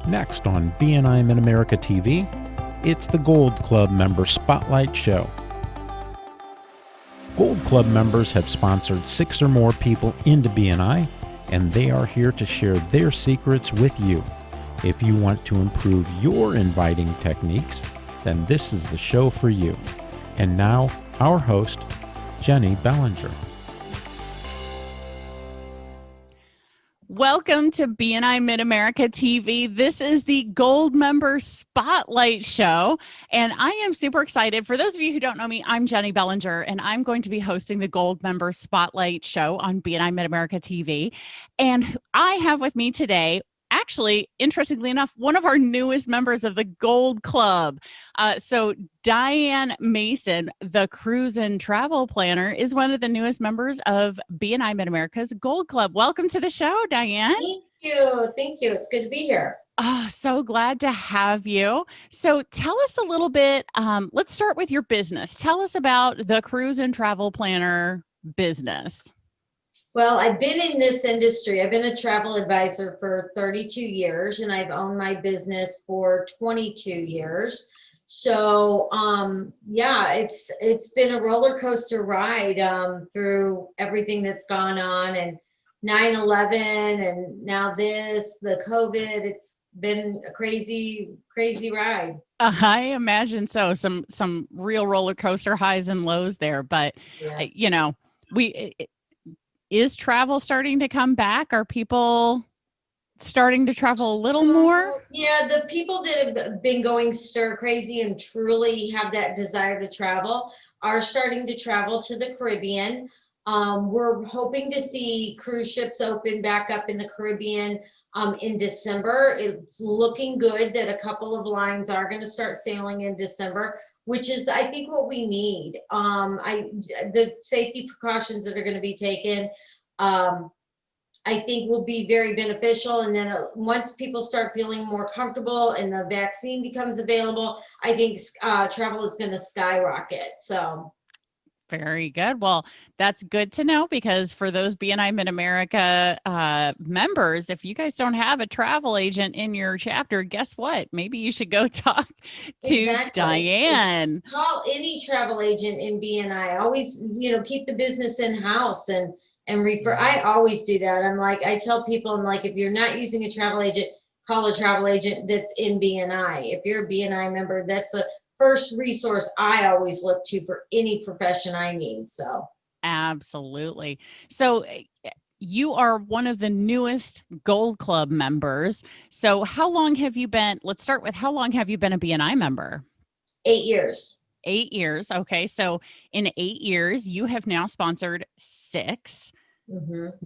Next on BNI Mid-America TV, it's the Gold Club Member Spotlight Show. Gold Club members have sponsored 6 or more people into BNI, and they are here to share their secrets with you. If you want to improve your inviting techniques, then this is the show for you. And now, our host, Jennie Bellinger. Welcome to BNI Mid-America TV. This is the Gold Member Spotlight Show, and I am super excited. For those of you who don't know me, I'm Jennie Bellinger, and I'm going to be hosting the Gold Member Spotlight Show on BNI Mid-America TV. And I have with me today, actually, interestingly enough, one of our newest members of the Gold Club. So Diane Mason, the cruise and travel planner, is one of the newest members of BNI Mid-America's Gold Club. Welcome to the show, Diane. Thank you. Thank you. It's good to be here. Oh, so glad to have you. So tell us a little bit, let's start with your business. Tell us about the cruise and travel planner business. Well, I've been in this industry. I've been a travel advisor for 32 years, and I've owned my business for 22 years. So, yeah, it's been a roller coaster ride through everything that's gone on, and 9/11, and now the COVID. It's been a crazy ride. I imagine so. Some real roller coaster highs and lows there, but Yeah. Is travel starting to come back? Are people starting to travel a little more? Yeah, the people that have been going stir crazy and truly have that desire to travel are starting to travel to the Caribbean. We're hoping to see cruise ships open back up in the Caribbean in December. It's looking good that a couple of lines are going to start sailing in December, which is, I think, what we need. The safety precautions that are going to be taken, I think, will be very beneficial. And then once people start feeling more comfortable and the vaccine becomes available, I think travel is going to skyrocket. So. Very good. Well, that's good to know, because for those BNI Mid-America members, if you guys don't have a travel agent in your chapter, guess what? Maybe you should go talk to Exactly. Diane. Call any travel agent in BNI. Always, keep the business in-house and refer. I always do that. I tell people, if you're not using a travel agent, call a travel agent that's in BNI. If you're a BNI member, that's the first resource I always look to for any profession I need. So absolutely. So you are one of the newest Gold Club members. So how long have you been? Let's start with, how long have you been a BNI member? 8 years. 8 years. Okay. So in 8 years, you have now sponsored 6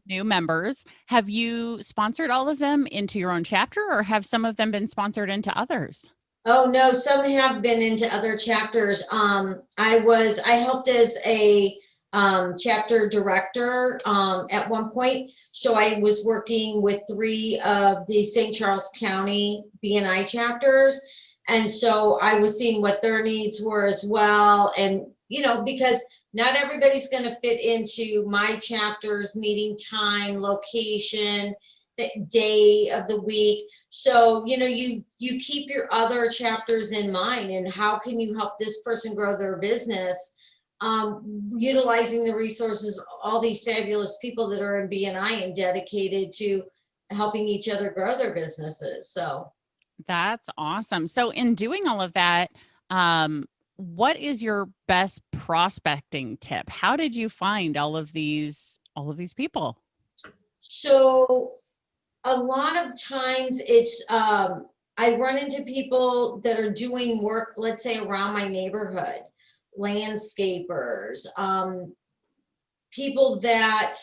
new members. Have you sponsored all of them into your own chapter, or have some of them been sponsored into others? Oh, no, some have been into other chapters. I helped as a chapter director at one point. So I was working with 3 of the St. Charles County BNI chapters. And so I was seeing what their needs were as well. And, because not everybody's going to fit into my chapter's meeting time, location, the day of the week. So, you keep your other chapters in mind, and how can you help this person grow their business, utilizing the resources, all these fabulous people that are in BNI and dedicated to helping each other grow their businesses. So that's awesome. So in doing all of that, what is your best prospecting tip? How did you find all of these people? So a lot of times it's, I run into people that are doing work, let's say around my neighborhood, landscapers, people that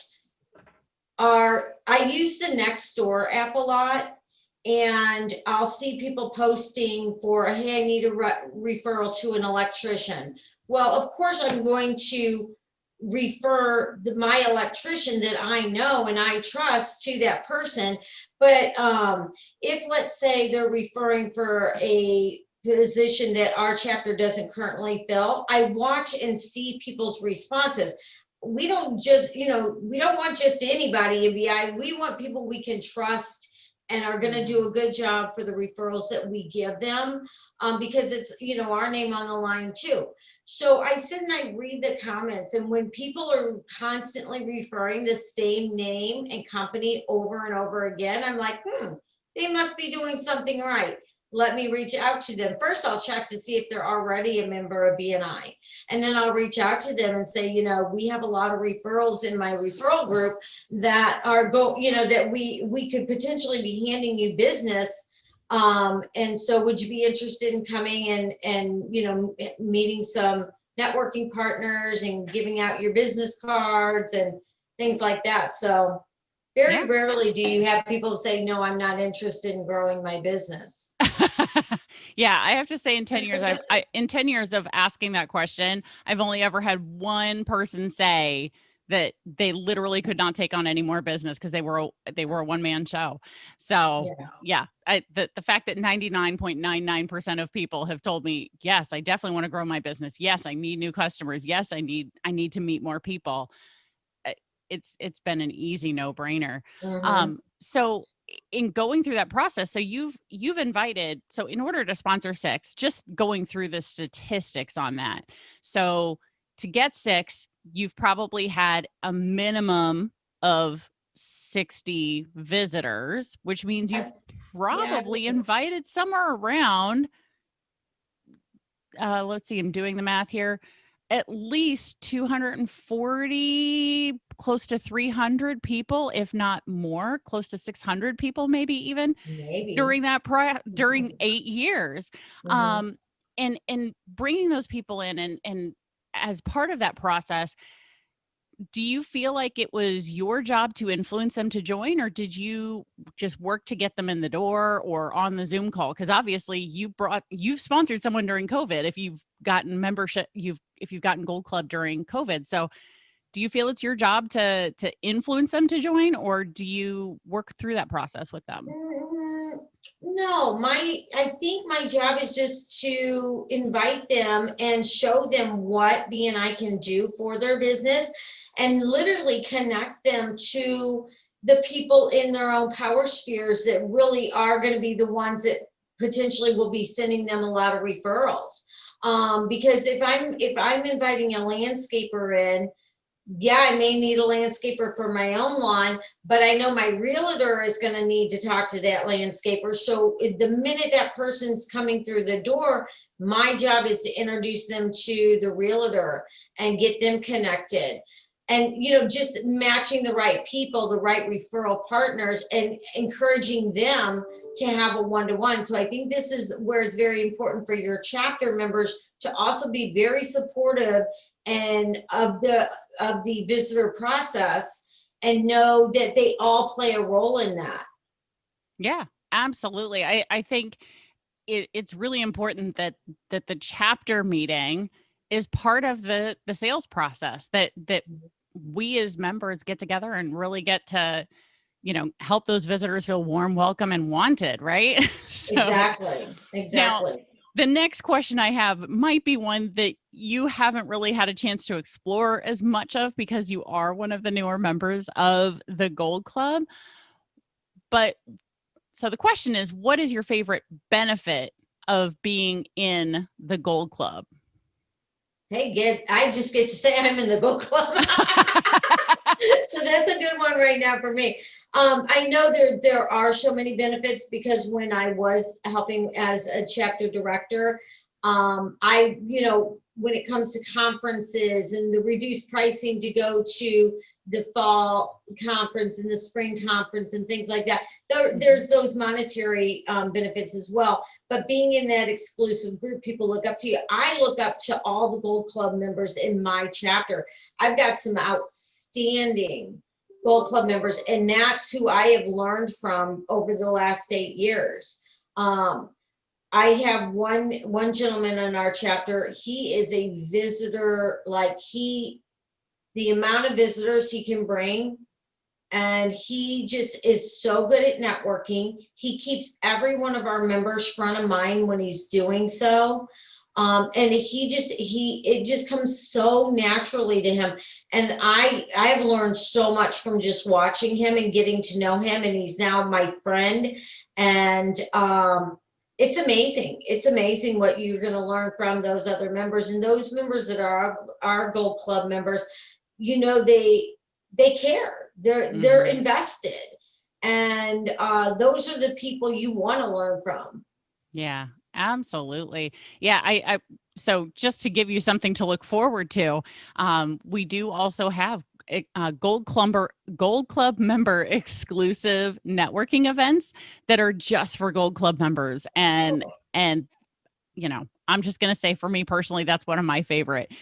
I use the Nextdoor app a lot, and I'll see people posting for, hey, I need a referral to an electrician. Well, of course, I'm going to refer my electrician that I know and I trust to that person. But if, let's say, they're referring for a position that our chapter doesn't currently fill, I watch and see people's responses. We don't just, we don't want just anybody in BI. We want people we can trust and are going to do a good job for the referrals that we give them, because it's, our name on the line too. So I sit and I read the comments, and when people are constantly referring the same name and company over and over again, I'm like, they must be doing something right. Let me reach out to them. First, I'll check to see if they're already a member of BNI. And then I'll reach out to them and say, we have a lot of referrals in my referral group that are that we could potentially be handing you business. And so would you be interested in coming and meeting some networking partners and giving out your business cards and things like that. So very rarely do you have people say, no, I'm not interested in growing my business. Yeah, I have to say in 10 years, in 10 years of asking that question, I've only ever had one person say that they literally could not take on any more business because they were a one-man show. So the fact that 99.99% of people have told me, yes, I definitely want to grow my business. Yes, I need new customers. Yes, I need to meet more people. It's been an easy no-brainer. So in going through that process, so you've invited, so in order to sponsor 6, just going through the statistics on that. So to get 6, you've probably had a minimum of 60 visitors, which means you've probably invited somewhere around, let's see, I'm doing the math here, at least 240, close to 300 people, if not more, close to 600 people, maybe even during that during 8 years. And bringing those people in and as part of that process, do you feel like it was your job to influence them to join, or did you just work to get them in the door or on the Zoom call? Because obviously you've sponsored someone during COVID. If you've gotten membership, if you've gotten Gold Club during COVID. So do you feel it's your job to influence them to join, or do you work through that process with them? No, I think my job is just to invite them and show them what BNI can do for their business, and literally connect them to the people in their own power spheres that really are going to be the ones that potentially will be sending them a lot of referrals. Because if I'm inviting a landscaper in, I may need a landscaper for my own lawn, but I know my realtor is going to need to talk to that landscaper. So the minute that person's coming through the door, my job is to introduce them to the realtor and get them connected. And, just matching the right people, the right referral partners, and encouraging them to have a one-to-one. So I think this is where it's very important for your chapter members to also be very supportive and of the visitor process, and know that they all play a role in that. Yeah, absolutely. I think it's really important that the chapter meeting is part of the sales process, that we as members get together and really get to, help those visitors feel warm, welcome, and wanted, right? So, exactly. Now, the next question I have might be one that you haven't really had a chance to explore as much of because you are one of the newer members of the Gold Club. But so the question is, what is your favorite benefit of being in the Gold Club? Hey, I just get to say I'm in the Gold Club. So that's a good one right now for me. I know there are so many benefits, because when I was helping as a chapter director, when it comes to conferences and the reduced pricing to go to the fall conference and the spring conference and things like that, there's those monetary benefits as well. But being in that exclusive group, people look up to you. I look up to all the Gold Club members in my chapter. I've got some outstanding Gold Club members, and that's who I have learned from over the last 8 years. I have one gentleman in our chapter. He is a visitor, the amount of visitors he can bring, and he just is so good at networking. He keeps every one of our members front of mind when he's doing so. And it just comes so naturally to him. And I've learned so much from just watching him and getting to know him. And he's now my friend. And, it's amazing. It's amazing what you're going to learn from those other members, and those members that are our Gold Club members. They care. They're invested, and those are the people you want to learn from. Yeah, absolutely. Yeah, I so just to give you something to look forward to, we do also have Gold Club member exclusive networking events that are just for Gold Club members. And I'm just going to say, for me personally, that's one of my favorite,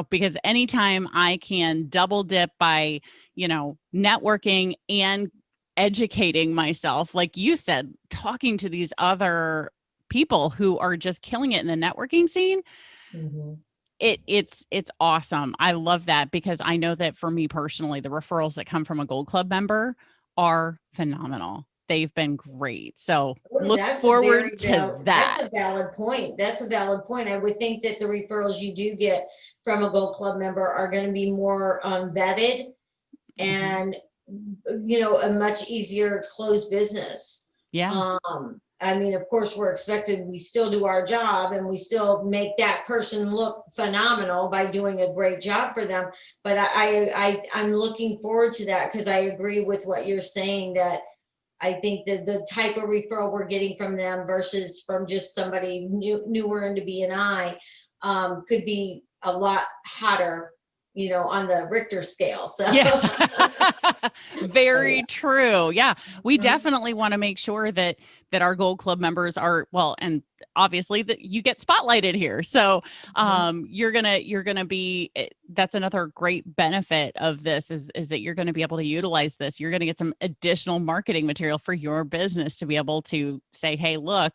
because anytime I can double dip by, networking and educating myself, like you said, talking to these other people who are just killing it in the networking scene. It's awesome. I love that, because I know that for me personally, the referrals that come from a Gold Club member are phenomenal. They've been great. So look forward to that. That's a valid point. I would think that the referrals you do get from a Gold Club member are going to be more vetted and, a much easier closed business. Yeah. I mean, of course, we still do our job, and we still make that person look phenomenal by doing a great job for them. But I'm looking forward to that, because I agree with what you're saying, that I think that the type of referral we're getting from them versus from just somebody newer into BNI could be a lot hotter, on the Richter scale. So yeah. Very true. Yeah. We definitely want to make sure that our Gold Club members are, well, and obviously that you get spotlighted here. So you're going to be, that's another great benefit of this is that you're going to be able to utilize this. You're going to get some additional marketing material for your business to be able to say, hey, look,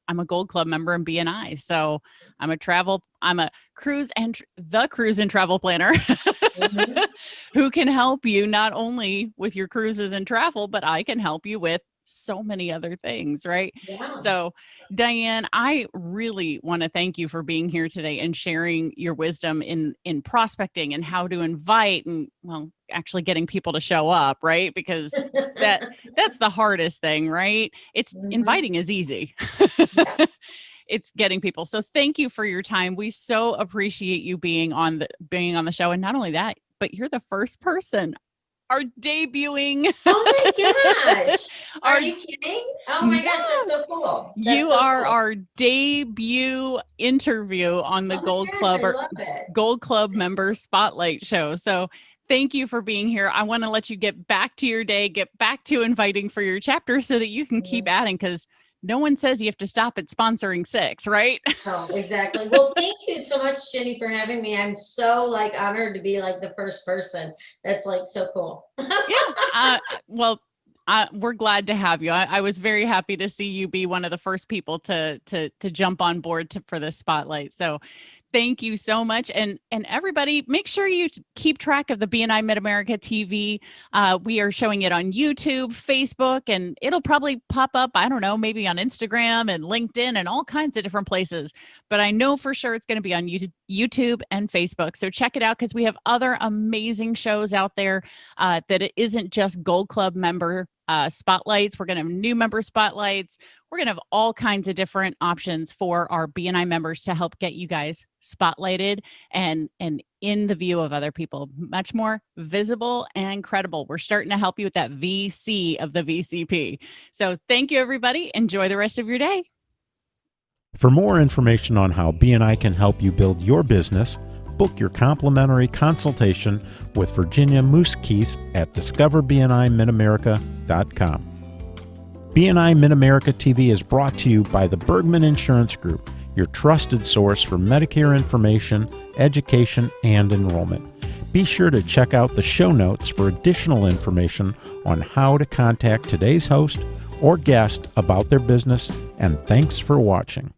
I'm a Gold Club member in BNI. So I'm a cruise and travel planner who can help you not only with your cruises and travel, but I can help you with so many other things, right? Yeah. So Diane, I really want to thank you for being here today and sharing your wisdom in prospecting and how to invite and, well, actually getting people to show up, right? Because that's the hardest thing, right? It's inviting is easy. It's getting people. So thank you for your time. We so appreciate you being on the show. And not only that, but you're the first person are debuting. Oh my gosh. Are you kidding? Oh my gosh, that's so cool. You are our debut interview on the Gold Club member spotlight show. So thank you for being here. I want to let you get back to your day, get back to inviting for your chapter so that you can keep adding, because no one says you have to stop at sponsoring 6, right? Oh, exactly. Well, thank you so much, Jennie, for having me. I'm so honored to be the first person. That's so cool. Yeah. We're glad to have you. I was very happy to see you be one of the first people to jump on board for the spotlight. So thank you so much. And everybody, make sure you keep track of the BNI Mid-America TV. We are showing it on YouTube, Facebook, and it'll probably pop up, I don't know, maybe on Instagram and LinkedIn and all kinds of different places. But I know for sure it's going to be on YouTube and Facebook. So check it out, because we have other amazing shows out there that it isn't just Gold Club member spotlights. We're going to have new member spotlights. We're going to have all kinds of different options for our BNI members to help get you guys spotlighted and in the view of other people, much more visible and credible. We're starting to help you with that VC of the VCP. So thank you, everybody. Enjoy the rest of your day. For more information on how BNI can help you build your business, book your complimentary consultation with Virginia Moose-Keith at discoverbnimitamerica.com. BNI Mid-America TV is brought to you by the Bergman Insurance Group, your trusted source for Medicare information, education, and enrollment. Be sure to check out the show notes for additional information on how to contact today's host or guest about their business, and thanks for watching.